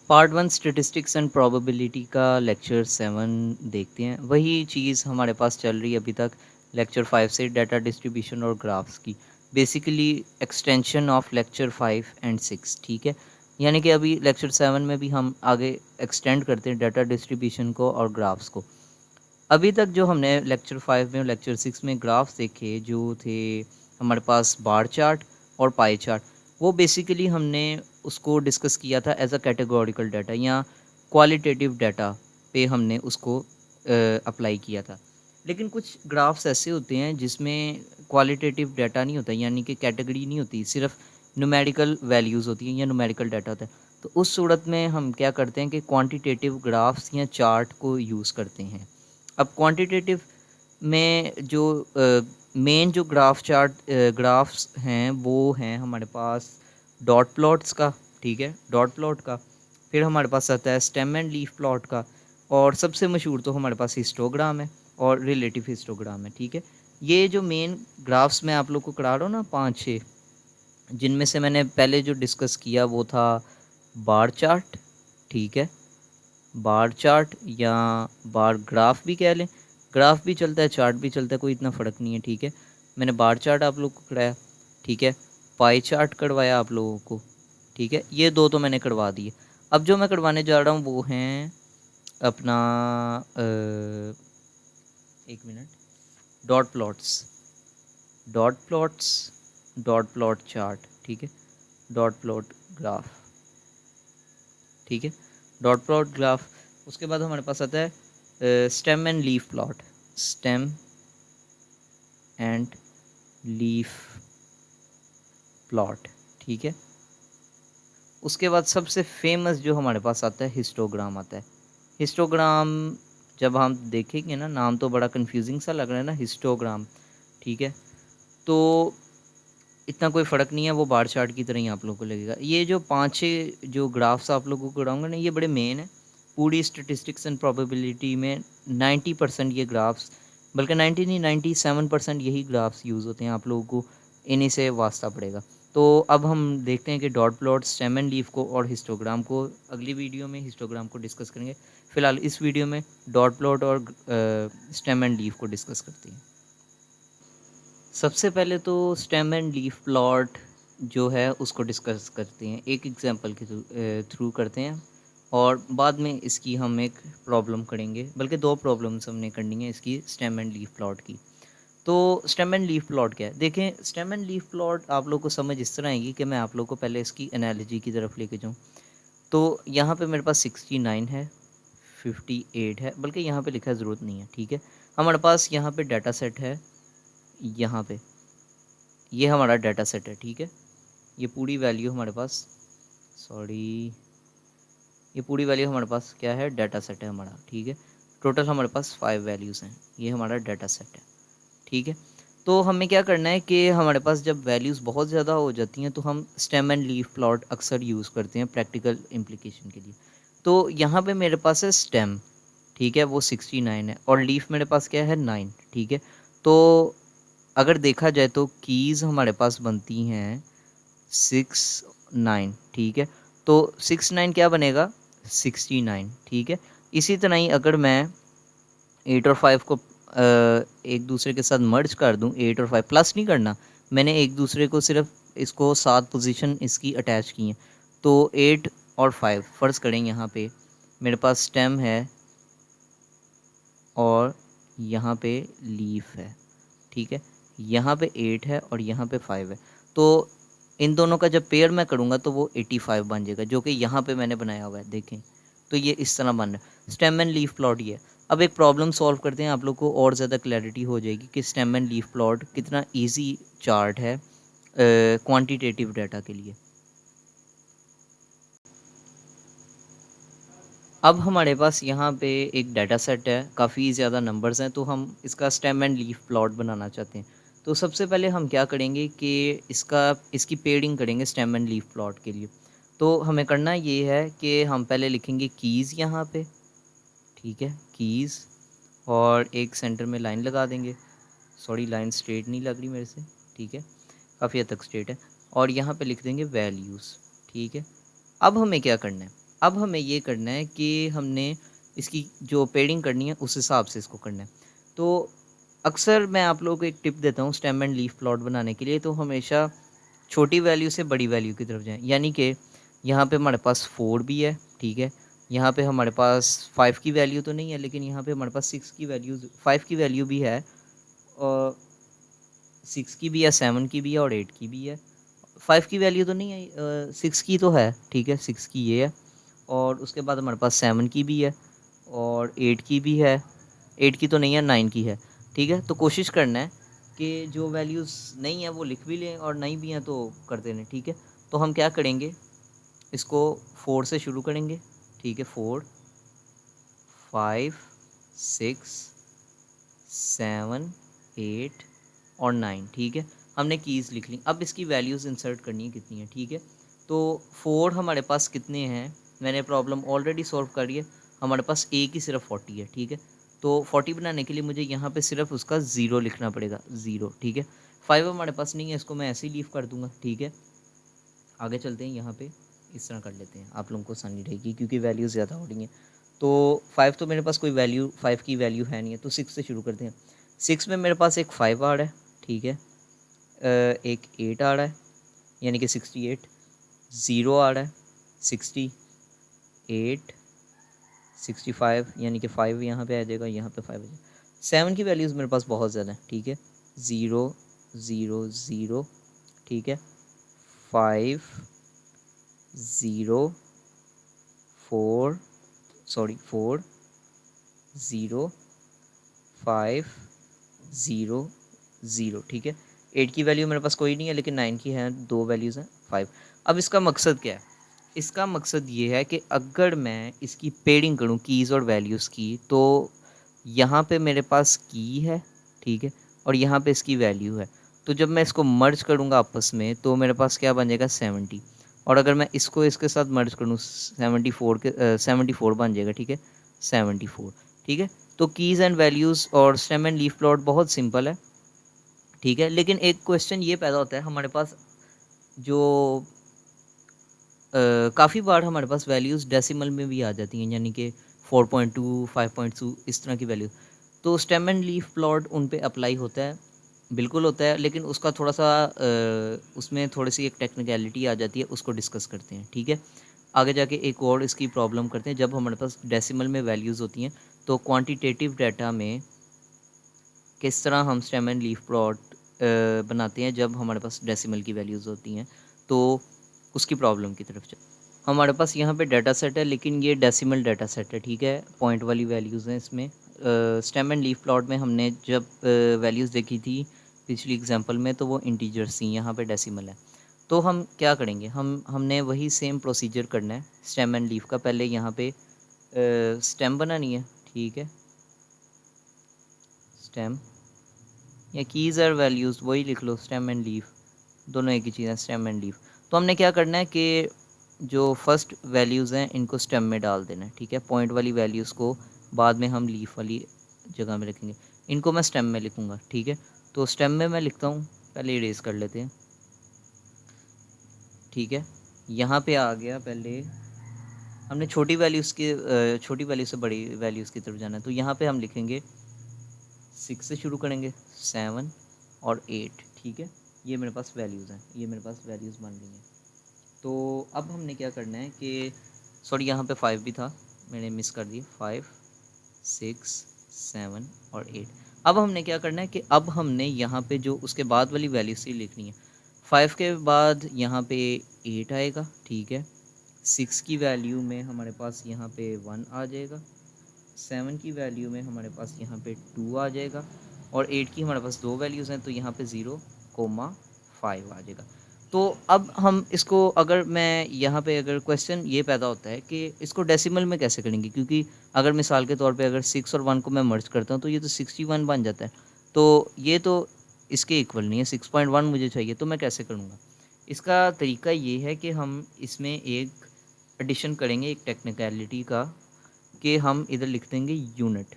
Part one statistics and probability का lecture 7 देखते हैं। वही चीज़ हमारे पास चल रही है अभी तक लेक्चर 5 से, डाटा डिस्ट्रीब्यूशन और ग्राफ्स की। Basically extension of lecture 5 and 6, ठीक है। यानी कि अभी लेक्चर 7 में भी हम आगे एक्सटेंड करते हैं डाटा डिस्ट्रीब्यूशन को और ग्राफ्स को। अभी तक जो हमने लेक्चर 5 में और लेक्चर 6 में ग्राफ्स देखे जो थे हमारे पास बार चार्ट और पाई चार्ट, वो बेसिकली हमने उसको डिस्कस किया था एज अ कैटेगोरिकल डाटा या क्वालिटेटिव डाटा पे हमने उसको अप्लाई किया था। लेकिन कुछ ग्राफ्स ऐसे होते हैं जिसमें क्वालिटेटिव डाटा नहीं होता, यानी कि कैटेगरी नहीं होती, सिर्फ न्यूमेरिकल वैल्यूज़ होती हैं या न्यूमेरिकल डाटा होता है। तो उस सूरत में हम क्या करते हैं कि क्वांटिटेटिव ग्राफ्स या चार्ट को यूज़ करते हैं। अब क्वांटिटेटिव में जो मेन जो ग्राफ्स हैं वो हैं हमारे पास डॉट प्लॉट्स का, ठीक है, डॉट प्लॉट का। फिर हमारे पास आता है स्टेम एंड लीफ प्लॉट का, और सबसे मशहूर तो हमारे पास हिस्टोग्राम है और रिलेटिव हिस्टोग्राम है, ठीक है। ये जो मेन ग्राफ्स मैं आप लोग को करा रहा हूँ ना, 5-6, जिनमें से मैंने पहले जो डिस्कस किया वो था बार चार्ट, ठीक है, बार चार्ट या बार ग्राफ भी कह लें, ग्राफ भी चलता है चार्ट भी चलता है, कोई इतना फ़र्क नहीं है, ठीक है। मैंने बार चार्ट आप लोग को कराया, ठीक है, पाई चार्ट करवाया आप लोगों को, ठीक है, ये दो तो मैंने करवा दिए। अब जो मैं करवाने जा रहा हूँ वो हैं अपना एक minute, dot plots, dot plots, dot plot chart, ठीक है, डॉट प्लॉट ग्राफ, ठीक है, डॉट प्लॉट ग्राफ। उसके बाद हमारे पास आता है stem and leaf plot, stem and leaf plot, ठीक है। उसके बाद सबसे फेमस जो हमारे पास आता है हिस्टोग्राम आता है। हिस्टोग्राम जब हम देखेंगे ना, नाम तो बड़ा कंफ्यूजिंग सा लग रहा है ना, हिस्टोग्राम, ठीक है, तो इतना कोई फ़र्क नहीं है, वो बार चार्ट की तरह ही आप लोगों को लगेगा। ये जो 5-6 जो ग्राफ्स आप लोगों को कराऊंगा ना, ये बड़े मेन है पूरी स्टेटिस्टिक्स एंड प्रोबेबिलिटी में। 90% ये ग्राफ्स, बल्कि 90 नहीं, 97% यही ग्राफ्स यूज़ होते हैं, आप लोगों को इन्हीं से वास्ता पड़ेगा। तो अब हम देखते हैं कि dot plot, stem and leaf को और हिस्टोग्राम को अगली वीडियो में हिस्टोग्राम को डिस्कस करेंगे। फ़िलहाल इस वीडियो में डॉट प्लॉट और स्टेम एंड लीफ को डिस्कस करते हैं। सबसे पहले तो स्टेम एंड लीफ प्लॉट जो है उसको डिस्कस करते हैं, एक एग्जांपल के थ्रू करते हैं, और बाद में इसकी हम एक प्रॉब्लम करेंगे, बल्कि दो प्रॉब्लम्स हमने करनी है इसकी स्टेम एंड लीफ प्लॉट की। तो स्टेम एंड लीफ प्लॉट क्या है, देखें, स्टेम एंड लीफ प्लॉट आप लोग को समझ इस तरह आएगी कि मैं आप लोग को पहले इसकी एनालॉजी की तरफ लेके जाऊँ। तो यहाँ पे मेरे पास 69 है, 58 है, बल्कि यहाँ पे लिखा ज़रूरत नहीं है, ठीक है। हमारे पास यहाँ पे डाटा सेट है, यहाँ पे ये हमारा डाटा सेट है, ठीक है। ये पूरी वैल्यू हमारे पास, सॉरी, ये पूरी वैल्यू हमारे पास क्या है, डाटा सेट है हमारा, ठीक है। टोटल हमारे पास 5 वैल्यूज़ हैं, ये हमारा डाटा सेट है, ठीक है। तो हमें क्या करना है कि हमारे पास जब वैल्यूज़ बहुत ज़्यादा हो जाती हैं तो हम स्टेम एंड लीफ प्लॉट अक्सर यूज़ करते हैं प्रैक्टिकल इम्प्लीकेशन के लिए। तो यहाँ पे मेरे पास है स्टेम, ठीक है, वो 69 है, और लीफ मेरे पास क्या है, 9, ठीक है। तो अगर देखा जाए तो कीज़ हमारे पास बनती हैं 6-9, ठीक है। तो 6-9 क्या बनेगा, 69, ठीक है। इसी तरह ही अगर मैं 8 और 5 को एक दूसरे के साथ मर्ज कर दूं, 8 और 5 प्लस नहीं करना, मैंने एक दूसरे को सिर्फ इसको 7 पोजीशन इसकी अटैच की हैं। तो 8 और 5 फ़र्ज़ करें, यहाँ पे मेरे पास स्टेम है और यहाँ पे लीफ है, ठीक है। यहाँ पे 8 है और यहाँ पे 5 है। तो इन दोनों का जब पेयर मैं करूँगा तो वो 85 बन जाएगा, जो कि यहाँ पे मैंने बनाया हुआ है, देखें। तो ये इस तरह बन रहा है स्टेम एंड लीफ प्लॉट ये है। अब एक प्रॉब्लम सॉल्व करते हैं, आप लोग को और ज़्यादा क्लैरिटी हो जाएगी कि स्टेम एंड लीफ प्लॉट कितना ईजी चार्ट है क्वांटिटेटिव डाटा के लिए। अब हमारे पास यहाँ पे एक डाटा सेट है, काफ़ी ज़्यादा नंबर्स हैं, तो हम इसका स्टेम एंड लीफ प्लॉट बनाना चाहते हैं। तो सबसे पहले हम क्या करेंगे कि इसकी पेयरिंग करेंगे स्टेम एंड लीफ प्लॉट के लिए। तो हमें करना ये है कि हम पहले लिखेंगे कीज़ यहाँ पे, ठीक है, कीज़, और एक सेंटर में लाइन लगा देंगे। सॉरी, लाइन स्ट्रेट नहीं लग रही मेरे से, ठीक है, काफ़ी हद तक स्ट्रेट है। और यहाँ पे लिख देंगे वैल्यूज़, ठीक है। अब हमें क्या करना है, अब हमें ये करना है कि हमने इसकी जो पेडिंग करनी है उस हिसाब से इसको करना है। तो अक्सर मैं आप लोगों को एक टिप देता हूँ स्टेम एंड लीफ प्लॉट बनाने के लिए, तो हमेशा छोटी वैल्यू से बड़ी वैल्यू की तरफ जाएँ। यानी कि यहाँ पे हमारे पास 4 भी है, ठीक है। यहाँ पे हमारे पास 5 की वैल्यू तो नहीं है, लेकिन यहाँ पे हमारे पास 6 की वैल्यू 5 की वैल्यू भी है, और 6 की भी है, 7 की भी है और 8 की भी है। 5 की वैल्यू तो नहीं है, 6 की तो है, ठीक है, 6 की ये है। और उसके बाद हमारे पास 7 की भी है और 8 की भी है। 8 की तो नहीं है, 9 की है, ठीक है। तो कोशिश करना है कि जो वैल्यूज़ नहीं है वो लिख भी लें, और नहीं भी हैं तो कर देना, ठीक है। तो हम क्या करेंगे, इसको 4 से शुरू करेंगे, ठीक है। 4 5 6 7 8 और 9, ठीक है। हमने कीज़ लिख ली। अब इसकी वैल्यूज़ इंसर्ट करनी है कितनी है, ठीक है। तो 4 हमारे पास कितने हैं, मैंने प्रॉब्लम ऑलरेडी सॉल्व करी है। हमारे पास ए की सिर्फ 40 है, ठीक है। तो 40 बनाने के लिए मुझे यहाँ पे सिर्फ उसका 0 लिखना पड़ेगा, 0, ठीक है। 5 हमारे पास नहीं है, इसको मैं ऐसे ही लीव कर दूंगा, ठीक है। आगे चलते हैं, यहाँ पे इस तरह कर लेते हैं, आप लोगों को आसानी रहेगी क्योंकि वैल्यूज़ ज़्यादा हो रही हैं। तो 5 तो मेरे पास कोई वैल्यू 5 की वैल्यू है नहीं है, तो 6 से शुरू करते हैं। 6 में मेरे पास एक 5 आ रहा है, ठीक है। एक 8 आ रहा है, यानी कि 68। 0 आ रहा है, 60, 8, 65, यानी कि 5 यहाँ पे आ जाएगा, यहाँ पे 5 आ जाएगा। 7 की वैल्यूज़ मेरे पास बहुत ज़्यादा है, ठीक है। 0 0 0, ठीक है। 5 0 4 4 0 5 0 0, ठीक है। 8 की वैल्यू मेरे पास कोई नहीं है, लेकिन 9 की है, 2 वैल्यूज़ हैं, 5। अब इसका मकसद क्या है, इसका मकसद ये है कि अगर मैं इसकी पेडिंग करूँ कीज़ और वैल्यूज़ की, तो यहाँ पे मेरे पास की है, ठीक है, और यहाँ पे इसकी वैल्यू है। तो जब मैं इसको मर्ज करूँगा आपस में, तो मेरे पास क्या बन जाएगा, 70। और अगर मैं इसको इसके साथ मर्ज करूँ, 74 बन जाएगा, ठीक है, 74, ठीक है। तो कीज़ एंड वैल्यूज़ और स्टेम एंड लीफ प्लॉट बहुत सिंपल है, ठीक है। लेकिन एक क्वेश्चन ये पैदा होता है हमारे पास, जो काफ़ी बार हमारे पास वैल्यूज़ डेसिमल में भी आ जाती हैं, यानी कि 4.2 5.2 इस तरह की वैल्यू। तो स्टेम एंड लीफ प्लॉट उन पे अप्लाई होता है, बिल्कुल होता है, लेकिन उसका थोड़ा सा उसमें थोड़ी सी एक टेक्निकलिटी आ जाती है, उसको डिस्कस करते हैं, ठीक है। आगे जाके एक और इसकी प्रॉब्लम करते हैं, जब हमारे पास डेसिमल में वैल्यूज़ होती हैं, तो क्वांटिटेटिव डाटा में किस तरह हम स्टेम एंड लीफ प्लॉट बनाते हैं जब हमारे पास डेसिमल की वैल्यूज़ होती हैं, तो उसकी प्रॉब्लम की तरफ चल। हमारे पास यहाँ पे डाटा सेट है, लेकिन ये डेसिमल डाटा सेट है, ठीक है, पॉइंट वाली वैल्यूज़ हैं इसमें। स्टेम एंड लीफ प्लॉट में हमने जब वैल्यूज़ देखी थी पिछली एग्जांपल में, तो वो इंटीजर्स थी, यहाँ पे डेसिमल है। तो हम क्या करेंगे, हमने वही सेम प्रोसीजर करना है स्टेम एंड लीफ का। पहले यहाँ पे स्टेम बनानी है, ठीक है, स्टेम या कीज़ और वैल्यूज़ वही लिख लो, स्टेम एंड लीफ दोनों एक ही चीज़ है, स्टेम एंड लीफ। तो हमने क्या करना है कि जो फर्स्ट वैल्यूज़ हैं इनको स्टेम में डाल देना है, ठीक है। पॉइंट वाली वैल्यूज़ को बाद में हम लीफ वाली जगह में रखेंगे, इनको मैं स्टेम में लिखूँगा, ठीक है। तो स्टेम में मैं लिखता हूँ, पहले इरेज कर लेते हैं, ठीक है। यहाँ पे आ गया, पहले हमने छोटी वैल्यूज़ के छोटी वैल्यू से बड़ी वैल्यूज़ की तरफ जाना है, तो यहाँ पे हम लिखेंगे 6 से शुरू करेंगे, 7 और 8, ठीक है। ये मेरे पास वैल्यूज़ हैं, ये मेरे पास वैल्यूज़ बन रही हैं। तो अब हमने क्या करना है कि सॉरी यहाँ पे 5 भी था, मैंने मिस कर दिया, 5 6 7 और 8। अब हमने क्या करना है कि अब हमने यहाँ पे जो उसके बाद वाली वैल्यू से लिखनी है। 5 के बाद यहाँ पे 8 आएगा, ठीक है। 6 की वैल्यू में हमारे पास यहाँ पे 1 आ जाएगा, 7 की वैल्यू में हमारे पास यहाँ पे 2 आ जाएगा, और 8 की हमारे पास 2 वैल्यूज़ हैं, तो यहाँ पे 0,5 आ जाएगा। तो अब हम इसको, अगर मैं यहाँ पे, अगर क्वेश्चन ये पैदा होता है कि इसको डेसिमल में कैसे करेंगे, क्योंकि अगर मिसाल के तौर पे अगर 6 और 1 को मैं मर्ज करता हूँ, तो ये तो 61 बन जाता है। तो ये तो इसके इक्वल नहीं है, 6.1 मुझे चाहिए, तो मैं कैसे करूँगा। इसका तरीका ये है कि हम इसमें एक एडिशन करेंगे, एक टेक्निकलिटी का, कि हम इधर लिख देंगे यूनिट।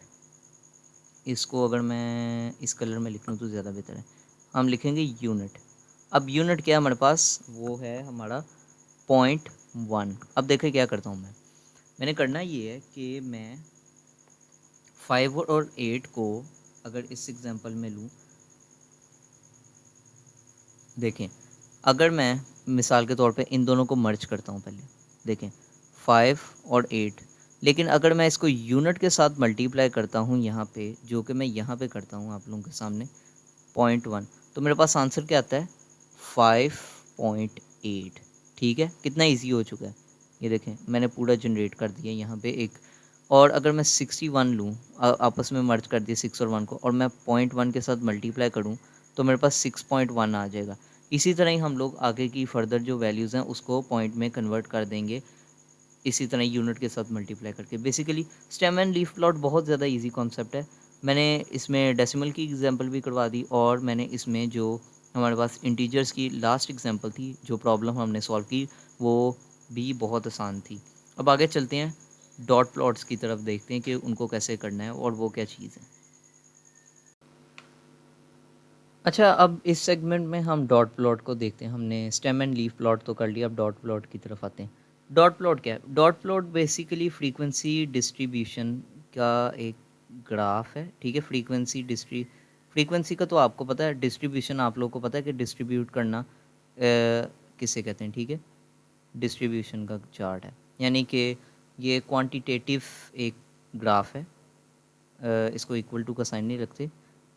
इसको अगर मैं इस कलर में लिख लूँ तो ज़्यादा बेहतर है, हम लिखेंगे यूनिट। अब यूनिट क्या है हमारे पास, वो है हमारा 0.1। अब देखें क्या करता हूँ मैं, मैंने करना ये है कि मैं 5 और 8 को अगर इस एग्जांपल में लूँ, देखें अगर मैं मिसाल के तौर पे इन दोनों को मर्ज करता हूँ पहले, देखें 5 और 8, लेकिन अगर मैं इसको यूनिट के साथ मल्टीप्लाई करता हूँ यहाँ पे, जो कि मैं यहाँ पे करता हूँ आप लोगों के सामने 0.1, तो मेरे पास आंसर क्या आता है 5.8। ठीक है, कितना इजी हो चुका है ये देखें, मैंने पूरा जनरेट कर दिया यहाँ पे एक। और अगर मैं 61 लूँ, आपस में मर्ज कर दिए 6 और 1 को, और मैं 0.1 के साथ मल्टीप्लाई करूँ तो मेरे पास 6.1 आ जाएगा। इसी तरह ही हम लोग आगे की फर्दर जो वैल्यूज़ हैं उसको पॉइंट में कन्वर्ट कर देंगे, इसी तरह यूनिट के साथ मल्टीप्लाई करके। Basically stem and leaf plot बहुत ज़्यादा इजी कॉन्सेप्ट है। मैंने इसमें डेसिमल की एग्जांपल भी करवा दी, और मैंने इसमें जो हमारे पास इंटीजर्स की लास्ट एग्जांपल थी, जो प्रॉब्लम हमने सॉल्व की, वो भी बहुत आसान थी। अब आगे चलते हैं, डॉट प्लॉट्स की तरफ देखते हैं कि उनको कैसे करना है और वो क्या चीज़ है। अच्छा, अब इस सेगमेंट में हम डॉट प्लॉट को देखते हैं। हमने स्टेम एंड लीफ प्लॉट तो कर लिया, अब डॉट प्लॉट की तरफ आते हैं। डॉट प्लॉट क्या है? Dot plot basically frequency distribution का एक ग्राफ है। ठीक है, फ्रीक्वेंसी का तो आपको पता है, डिस्ट्रीब्यूशन आप लोगों को पता है कि डिस्ट्रीब्यूट करना किसे कहते हैं। ठीक है, डिस्ट्रीब्यूशन का चार्ट है, यानी कि ये क्वांटिटेटिव एक ग्राफ है। इसको इक्वल टू का साइन नहीं रखते,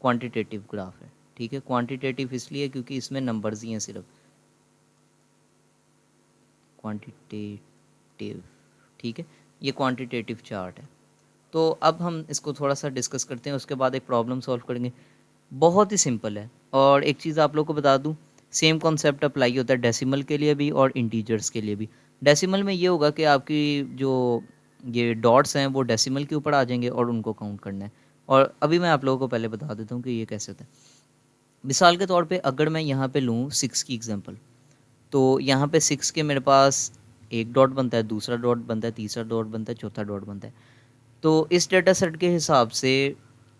क्वांटिटेटिव ग्राफ है। ठीक है, क्वांटिटेटिव इसलिए क्योंकि इसमें नंबर्स ही हैं सिर्फ, क्वांटिटेटिव। ठीक है, ये क्वांटिटेटिव चार्ट है। तो अब हम इसको थोड़ा सा डिस्कस करते हैं, उसके बाद एक प्रॉब्लम सॉल्व करेंगे। बहुत ही सिंपल है। और एक चीज़ आप लोग को बता दूं, सेम कॉन्सेप्ट अप्लाई होता है डेसिमल के लिए भी और इंटीजर्स के लिए भी। डेसिमल में ये होगा कि आपकी जो ये डॉट्स हैं वो डेसिमल के ऊपर आ जाएंगे और उनको काउंट करना है। और अभी मैं आप लोगों को पहले बता देता हूँ कि ये कैसे होता है। मिसाल के तौर पे अगर मैं यहाँ पे लूँ 6 की एग्जांपल, तो यहाँ पे 6 के मेरे पास एक डॉट बनता है, दूसरा डॉट बनता है, तीसरा डॉट बनता है, चौथा डॉट बनता है। तो इस डेटा सेट के हिसाब से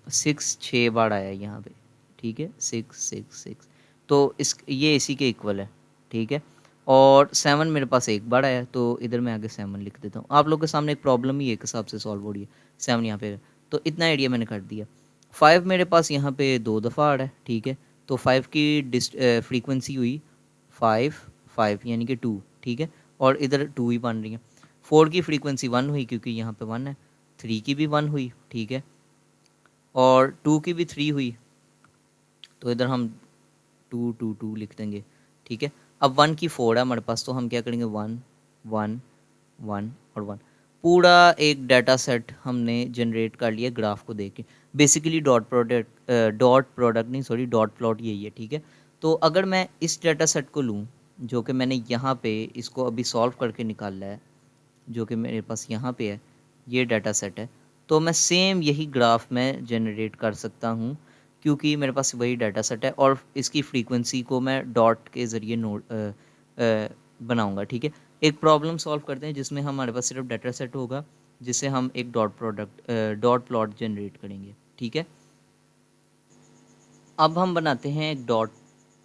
6 6 बार आया यहाँ पे। ठीक है, 6 6 6, तो इस ये इसी के इक्वल है। ठीक है, और 7 मेरे पास एक बार आया, तो इधर मैं आगे 7 लिख देता हूँ। आप लोग के सामने एक प्रॉब्लम ही एक हिसाब से सॉल्व हो रही है, 7 यहाँ पे, तो इतना आइडिया मैंने कर दिया। 5 मेरे पास यहाँ पे 2 दफ़ा आ रहा है। ठीक है, तो 5 की फ्रीक्वेंसी हुई 5 5 यानी कि 2। ठीक है, और इधर 2 ही बन रही है। 4 की फ्रीक्वेंसी 1 हुई क्योंकि यहाँ पे 1 है। 3 की भी 1 हुई। ठीक है, और 2 की भी 3 हुई, तो इधर हम 2 2 2 लिख देंगे। ठीक है, अब 1 की 4 है हमारे पास, तो हम क्या करेंगे 1 1 1 और 1। पूरा एक डाटा सेट हमने जनरेट कर लिया ग्राफ को देख के। बेसिकली डॉट प्लॉट यही है। ठीक है, तो अगर मैं इस डाटा सेट को लूँ, जो कि मैंने यहाँ पे इसको अभी सॉल्व करके निकाला है, जो कि मेरे पास यहाँ पे है, ये डाटा सेट है, तो मैं सेम यही ग्राफ में जनरेट कर सकता हूँ, क्योंकि मेरे पास वही डाटा सेट है और इसकी फ्रीक्वेंसी को मैं डॉट के ज़रिए बनाऊँगा। ठीक है, एक प्रॉब्लम सॉल्व करते हैं जिसमें हमारे पास सिर्फ डाटा सेट होगा, जिससे हम एक डॉट प्लॉट जनरेट करेंगे। ठीक है, अब हम बनाते हैं एक डॉट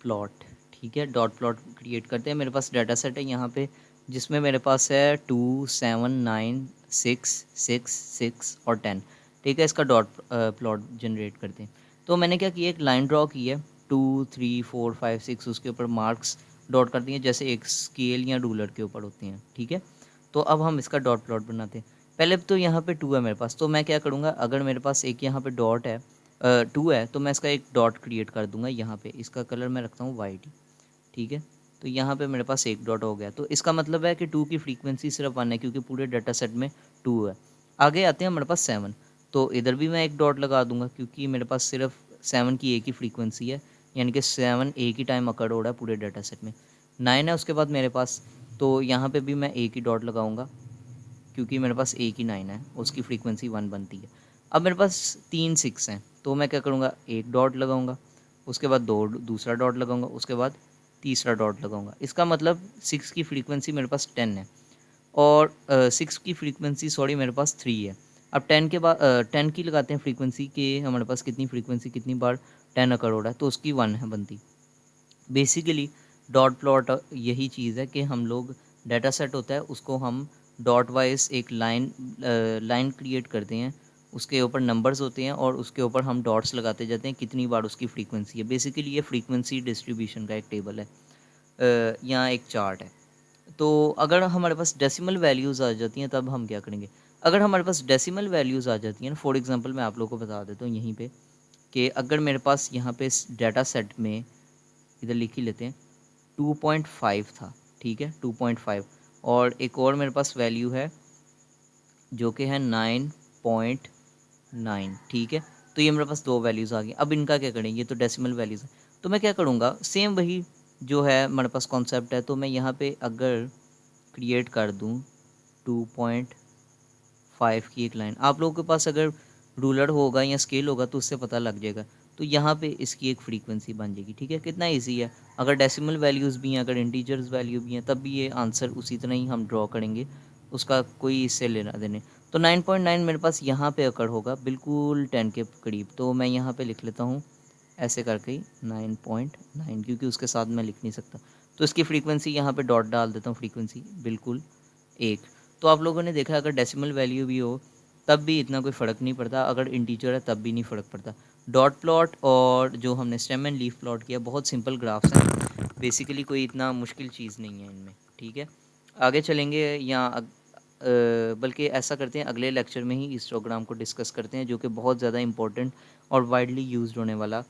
प्लॉट। ठीक है, डॉट प्लॉट क्रिएट करते हैं। मेरे पास डाटा सेट है यहाँ पे, जिसमें मेरे पास है 2 7 9 6 6 6 और 10। ठीक है, इसका डॉट प्लॉट जनरेट करते हैं। तो मैंने क्या किया, एक लाइन ड्रॉ की है 2 3 4 5 6, उसके ऊपर मार्क्स डॉट कर दिए जैसे एक स्केल या रूलर के ऊपर होते हैं। ठीक है, तो अब हम इसका डॉट प्लॉट बनाते हैं। पहले तो यहाँ पे 2 है मेरे पास, तो मैं क्या करूँगा, अगर मेरे पास एक यहाँ पे डॉट है 2 है, तो मैं इसका एक डॉट क्रिएट कर दूंगा यहाँ पे। इसका कलर मैं रखता हूँ वाइट। ठीक है, तो यहाँ पे मेरे पास एक डॉट हो गया, तो इसका मतलब है कि 2 की फ्रीक्वेंसी सिर्फ 1 है, क्योंकि पूरे डाटा सेट में 2 है। आगे आते हैं हमारे पास 7, तो इधर भी मैं एक डॉट लगा दूंगा, क्योंकि मेरे पास सिर्फ 7 की एक ही फ्रीक्वेंसी है, यानी कि 7 एक ही टाइम अकर हो रहा है पूरे डाटा सेट में। 9 है उसके बाद मेरे पास, तो यहाँ पर भी मैं एक ही डॉट लगाऊँगा, क्योंकि मेरे पास एक ही 9 है, उसकी फ्रीक्वेंसी 1 बनती है। अब मेरे पास 3 6 हैं, तो मैं क्या करूँगा, एक डॉट लगाऊंगा, उसके बाद दूसरा डॉट लगाऊंगा, उसके बाद तीसरा डॉट लगाऊंगा। इसका मतलब 6 की फ्रीक्वेंसी मेरे पास 10 है, और 6 की फ्रीक्वेंसी सॉरी मेरे पास 3 है। अब 10 के बाद 10 की लगाते हैं फ्रीक्वेंसी के, हमारे पास कितनी फ्रीक्वेंसी कितनी बार 10 अकर हो रहा है, तो उसकी 1 है बनती। बेसिकली डॉट प्लॉट यही चीज़ है कि हम लोग डाटा सेट होता है उसको हम डॉट वाइज एक लाइन क्रिएट करते हैं, उसके ऊपर नंबर्स होते हैं और उसके ऊपर हम डॉट्स लगाते जाते हैं कितनी बार उसकी फ्रीक्वेंसी है। बेसिकली ये फ्रीक्वेंसी डिस्ट्रीब्यूशन का एक टेबल है, यहाँ एक चार्ट है। तो अगर हमारे पास डेसिमल वैल्यूज़ आ जाती हैं तब हम क्या करेंगे? अगर हमारे पास डेसिमल वैल्यूज़ आ जाती हैं ना, फॉर एग्ज़ाम्पल मैं आप लोगों को बता देता हूँ यहीं पे कि अगर मेरे पास यहाँ पे इस डाटा सेट में, इधर लिख ही लेते हैं, 2.5 था, ठीक है, 2.5, और एक और मेरे पास वैल्यू है जो कि है 9.9, ठीक है। तो ये मेरे पास 2 वैल्यूज़ आ गई। अब इनका क्या करेंगे? ये तो डेसिमल वैल्यूज़ है। तो मैं क्या करूँगा, सेम वही जो है हमारे पास कॉन्सेप्ट है, तो मैं यहाँ पे अगर क्रिएट कर दूँ 2.5 की एक लाइन, आप लोगों के पास अगर रूलर होगा या स्केल होगा तो उससे पता लग जाएगा। तो यहाँ पे इसकी एक फ्रीक्वेंसी बन जाएगी, ठीक है। कितना ईजी है, अगर डेसिमल वैल्यूज़ भी हैं, अगर इंटीजर्स वैल्यू भी हैं, तब भी ये आंसर उसी तरह ही हम ड्रॉ करेंगे, उसका कोई इससे लेना देने। तो 9.9 मेरे पास यहाँ पे अकर होगा बिल्कुल 10 के करीब, तो मैं यहाँ पे लिख लेता हूँ ऐसे करके ही 9.9, क्योंकि उसके साथ मैं लिख नहीं सकता। तो इसकी फ्रीक्वेंसी यहाँ पे डॉट डाल देता हूँ, फ्रीक्वेंसी बिल्कुल 1। तो आप लोगों ने देखा अगर डेसिमल वैल्यू भी हो तब भी इतना कोई फ़र्क नहीं पड़ता, अगर इंटीजर है तब भी नहीं फ़र्क पड़ता। डॉट प्लॉट और जो हमने स्टेम एंड लीफ प्लॉट किया, बहुत सिंपल ग्राफ्स हैं, बेसिकली कोई इतना मुश्किल चीज़ नहीं है इनमें, ठीक है। आगे चलेंगे या बल्कि ऐसा करते हैं, अगले लेक्चर में ही हिस्टोग्राम को डिस्कस करते हैं, जो कि बहुत ज़्यादा इंपॉर्टेंट और वाइडली यूज्ड होने वाला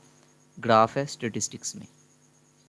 ग्राफ है स्टेटिस्टिक्स में।